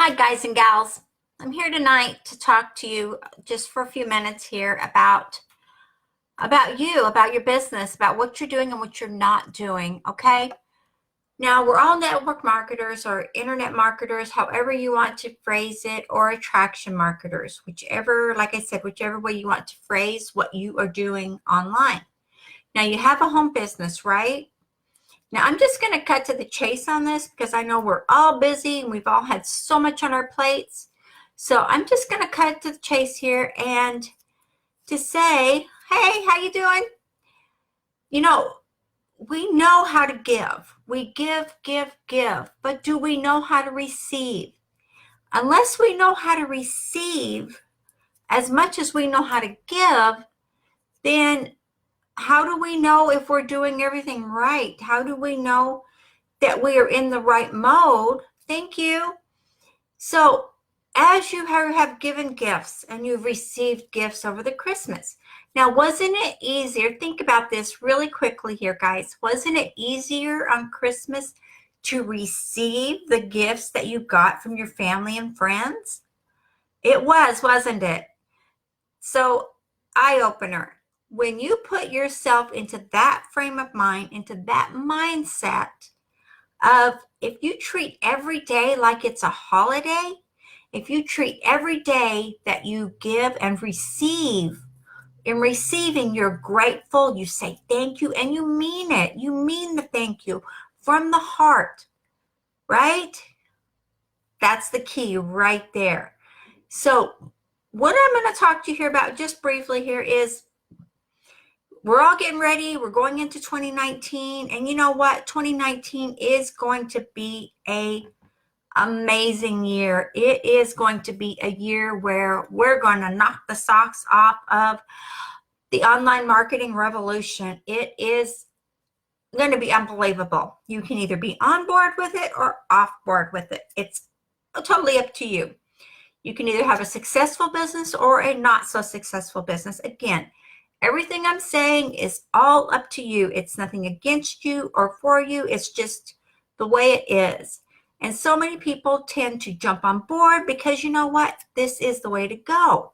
Hi, guys and gals. I'm here tonight to talk to you just for a few minutes here about you, about your business, about what you're doing and what you're not doing, okay? Now, we're all network marketers or internet marketers, however you want to phrase it, or attraction marketers, whichever, like I said, whichever way you want to phrase what you are doing online. Now, you have a home business, right? Now, I'm just going to cut to the chase on this because I know we're all busy and we've all had so much on our plates. So I'm just going to cut to the chase here and to say, hey, how you doing? You know, we know how to give. We give, but do we know how to receive? Unless we know how to receive as much as we know how to give, then how do we know if we're doing everything right? How do we know that we are in the right mode? Thank you. So as you have given gifts and you've received gifts over the Christmas, now wasn't it easier? Think about this really quickly here, guys. Wasn't it easier on Christmas to receive the gifts that you got from your family and friends? It was, wasn't it? So, eye opener. When you put yourself into that frame of mind, into that mindset of if you treat every day like it's a holiday, if you treat every day that you give and receive, in receiving, you're grateful, you say thank you, and you mean it. You mean the thank you from the heart, right? That's the key right there. So what I'm going to talk to you here about just briefly here is we're all getting ready. We're going into 2019. And you know what? 2019 is going to be a amazing year. It is going to be a year where we're going to knock the socks off of the online marketing revolution. It is going to be unbelievable. You can either be on board with it or off board with it. It's totally up to you. You can either have a successful business or a not so successful business. Again, everything I'm saying is all up to you. It's nothing against you or for you. It's just the way it is. And so many people tend to jump on board because you know what? This is the way to go.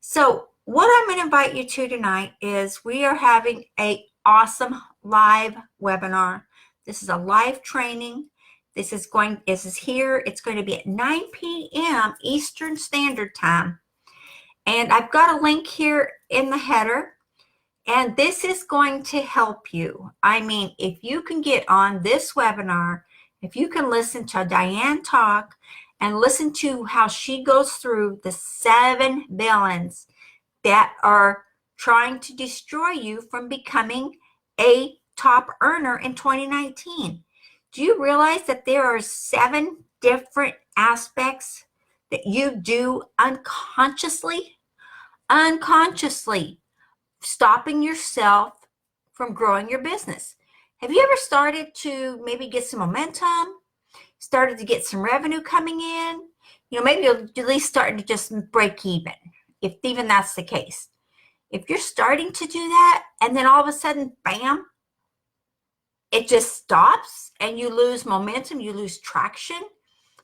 So what I'm going to invite you to tonight is we are having an awesome live webinar. This is a live training. This is here. It's going to be at 9 p.m. Eastern Standard Time. And I've got a link here in the header. And this is going to help you. I mean, if you can get on this webinar, if you can listen to Diane talk and listen to how she goes through the 7 villains that are trying to destroy you from becoming a top earner in 2019. Do you realize that there are 7 different aspects that you do unconsciously? Unconsciously stopping yourself from growing your business. Have you ever started to maybe get some momentum, started to get some revenue coming in? You know, maybe you're at least starting to just break even, if even that's the case. If you're starting to do that and then all of a sudden, bam, it just stops and you lose momentum, you lose traction,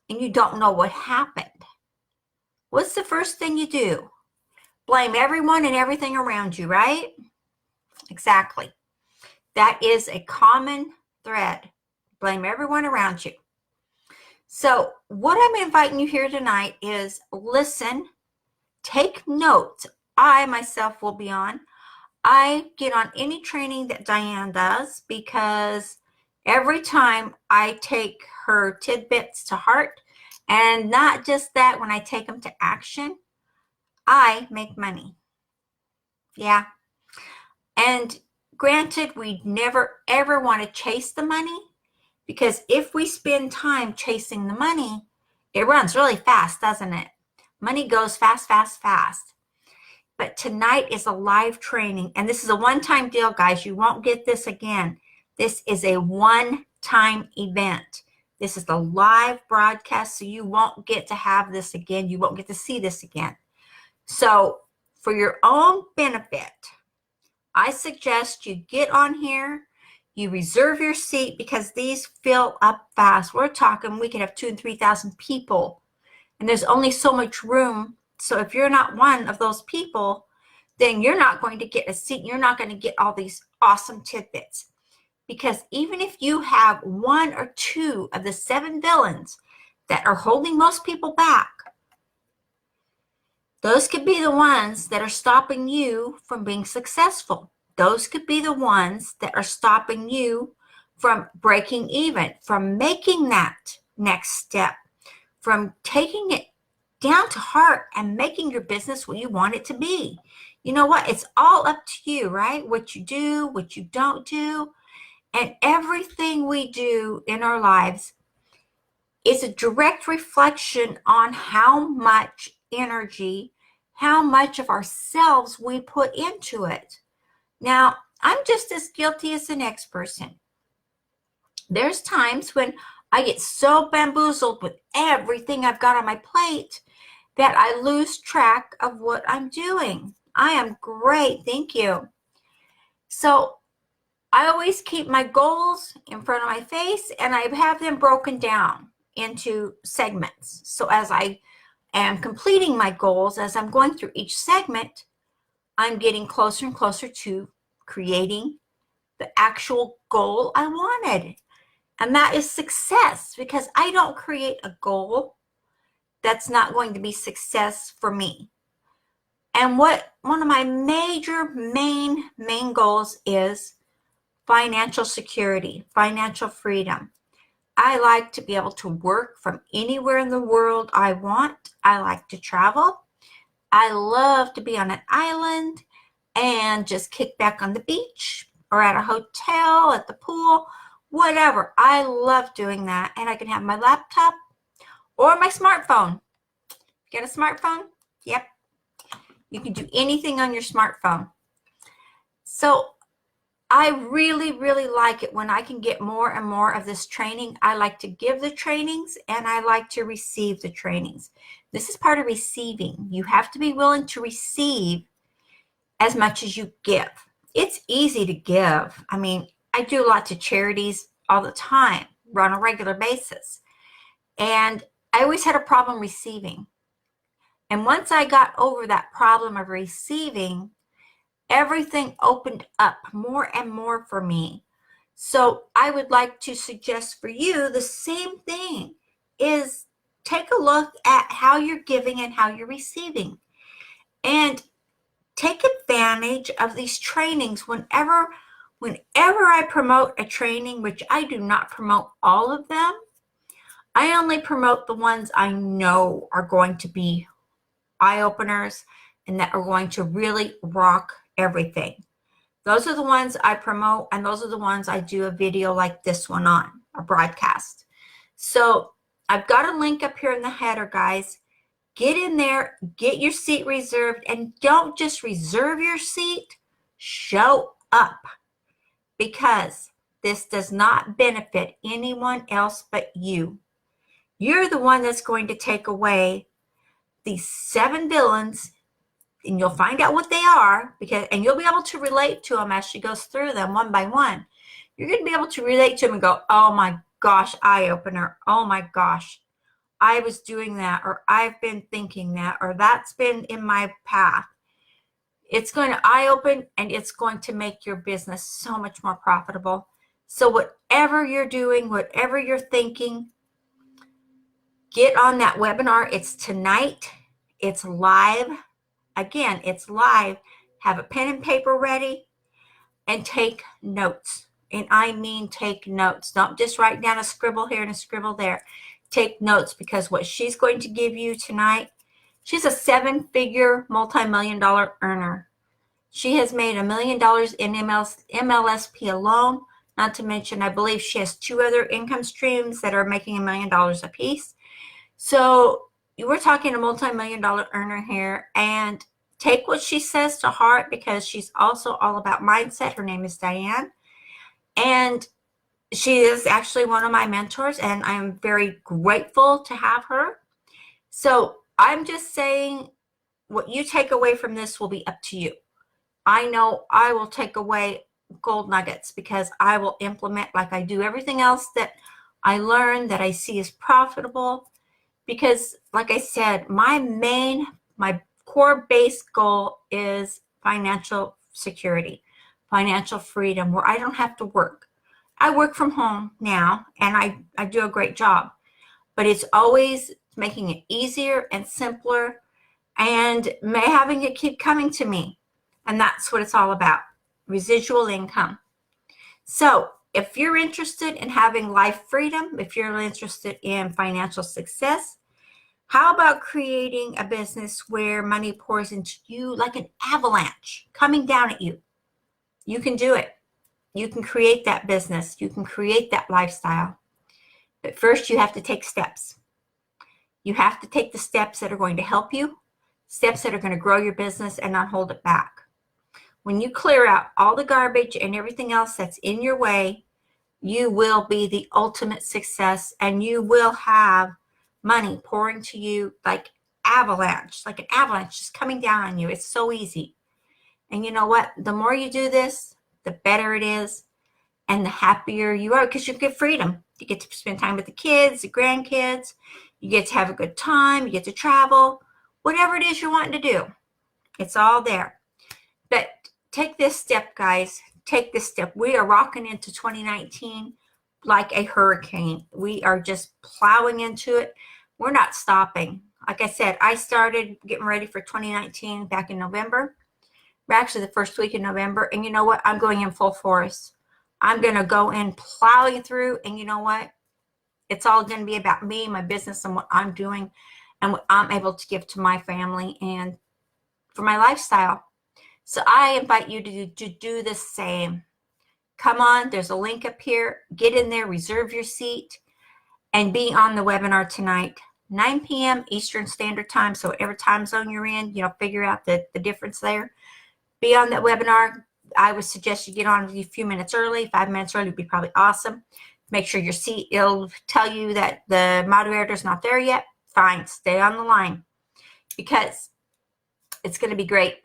and you don't know what happened. What's the first thing you do? Blame everyone and everything around you, right? Exactly. That is a common thread. Blame everyone around you. So what I'm inviting you here tonight is listen, take notes. I myself will be on. I get on any training that Diane does because every time I take her tidbits to heart, and not just that, when I take them to action, I make money. Yeah. And granted, we never ever want to chase the money because if we spend time chasing the money, it runs really fast, doesn't it? Money goes fast, fast, fast. But tonight is a live training, and this is a one-time deal, guys. You won't get this again. This is a one-time event. This is the live broadcast, so you won't get to have this again. You won't get to see this again. So for your own benefit, I suggest you get on here, you reserve your seat because these fill up fast. We're talking we could have 2,000 and 3,000 people And there's only so much room. So if you're not one of those people, then you're not going to get a seat. You're not going to get all these awesome tidbits. Because even if you have one or two of the 7 villains that are holding most people back, those could be the ones that are stopping you from being successful. Those could be the ones that are stopping you from breaking even, from making that next step, from taking it down to heart and making your business what you want it to be. You know what? It's all up to you, right? What you do, what you don't do. And everything we do in our lives is a direct reflection on how much energy, how much of ourselves we put into it. Now, I'm just as guilty as the next person. There's times when I get so bamboozled with everything I've got on my plate that I lose track of what I'm doing. I am great, thank you. So I always keep my goals in front of my face, and I have them broken down into segments. So as I am completing my goals, as I'm going through each segment, I'm getting closer and closer to creating the actual goal I wanted. And that is success, because I don't create a goal that's not going to be success for me. And what one of my major main goals is financial security, financial freedom. I like to be able to work from anywhere in the world I want. I like to travel. I love to be on an island and just kick back on the beach or at a hotel, at the pool, whatever. I love doing that. And I can have my laptop or my smartphone. Get a smartphone? Yep. You can do anything on your smartphone. So I really like it when I can get more and more of this training. I like to give the trainings and I like to receive the trainings. This is part of receiving. You have to be willing to receive as much as you give. It's easy to give. I mean, I do lots of charities all the time, on a regular basis. And I always had a problem receiving. And once I got over that problem of receiving, everything opened up more and more for me. So I would like to suggest for you the same thing, is take a look at how you're giving and how you're receiving. And take advantage of these trainings whenever I promote a training, which I do not promote all of them. I only promote the ones I know are going to be eye-openers and that are going to really rock everything. Those are the ones I promote, and those are the ones I do a video like this one on, a broadcast. So I've got a link up here in the header, guys. Get in there, get your seat reserved, and don't just reserve your seat, show up, because this does not benefit anyone else but you. You're the one that's going to take away these 7 villains, and you'll find out what they are, and you'll be able to relate to them as she goes through them one by one. You're going to be able to relate to them and go, oh my gosh, eye-opener, oh my gosh, I was doing that, or I've been thinking that, or that's been in my path. It's going to eye-open, and it's going to make your business so much more profitable. So whatever you're doing, whatever you're thinking, get on that webinar. It's tonight. It's live. Again, it's live. Have a pen and paper ready and take notes. And I mean take notes. Don't just write down a scribble here and a scribble there. Take notes, because what she's going to give you tonight, she's a 7-figure multi-million-dollar earner. She has made $1 million in MLSP alone, not to mention I believe she has 2 other income streams that are making $1 million a piece. So we're talking a multi-million-dollar earner here, and take what she says to heart, because she's also all about mindset. Her name is Diane, and she is actually one of my mentors, and I'm very grateful to have her. So I'm just saying, what you take away from this will be up to you. I know I will take away gold nuggets, because I will implement, like I do everything else that I learn, that I see is profitable, because like I said, my core base goal is financial security, financial freedom, where I don't have to work. I work from home now, and I do a great job, but it's always making it easier and simpler, and having it keep coming to me. And that's what it's all about, residual income. So if you're interested in having life freedom, if you're interested in financial success, how about creating a business where money pours into you like an avalanche coming down at you? You can do it. You can create that business. You can create that lifestyle. But first, you have to take steps. You have to take the steps that are going to help you, steps that are going to grow your business and not hold it back. When you clear out all the garbage and everything else that's in your way, you will be the ultimate success, and you will have money pouring to you like an avalanche just coming down on you. It's so easy. And you know what? The more you do this, the better it is, and the happier you are, because you get freedom. You get to spend time with the kids, the grandkids. You get to have a good time. You get to travel. Whatever it is you're wanting to do, it's all there. But take this step, guys. Take this step. We are rocking into 2019 like a hurricane. We are just plowing into it. We're not stopping. Like I said, I started getting ready for 2019 back in November. Actually, the first week in November. And you know what? I'm going in full force. I'm going to go in plowing through. And you know what? It's all going to be about me, my business, and what I'm doing and what I'm able to give to my family and for my lifestyle. So I invite you to do the same. Come on, there's a link up here. Get in there, reserve your seat, and be on the webinar tonight, 9 p.m. Eastern Standard Time. So whatever time zone you're in, figure out the difference there. Be on that webinar. I would suggest you get on a few minutes early. 5 minutes early would be probably awesome. Make sure your seat, it'll tell you that the moderator's not there yet. Fine, stay on the line because it's going to be great.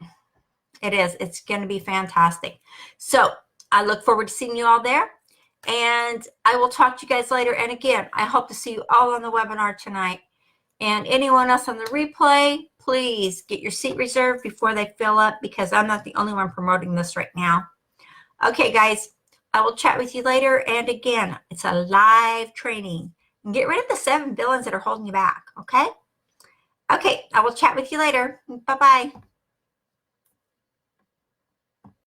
It is. It's going to be fantastic. So I look forward to seeing you all there, and I will talk to you guys later. And again, I hope to see you all on the webinar tonight. And anyone else on the replay, please get your seat reserved before they fill up, because I'm not the only one promoting this right now. Okay, guys, I will chat with you later. And again, it's a live training. And get rid of the 7 villains that are holding you back, okay? Okay, I will chat with you later. Bye-bye.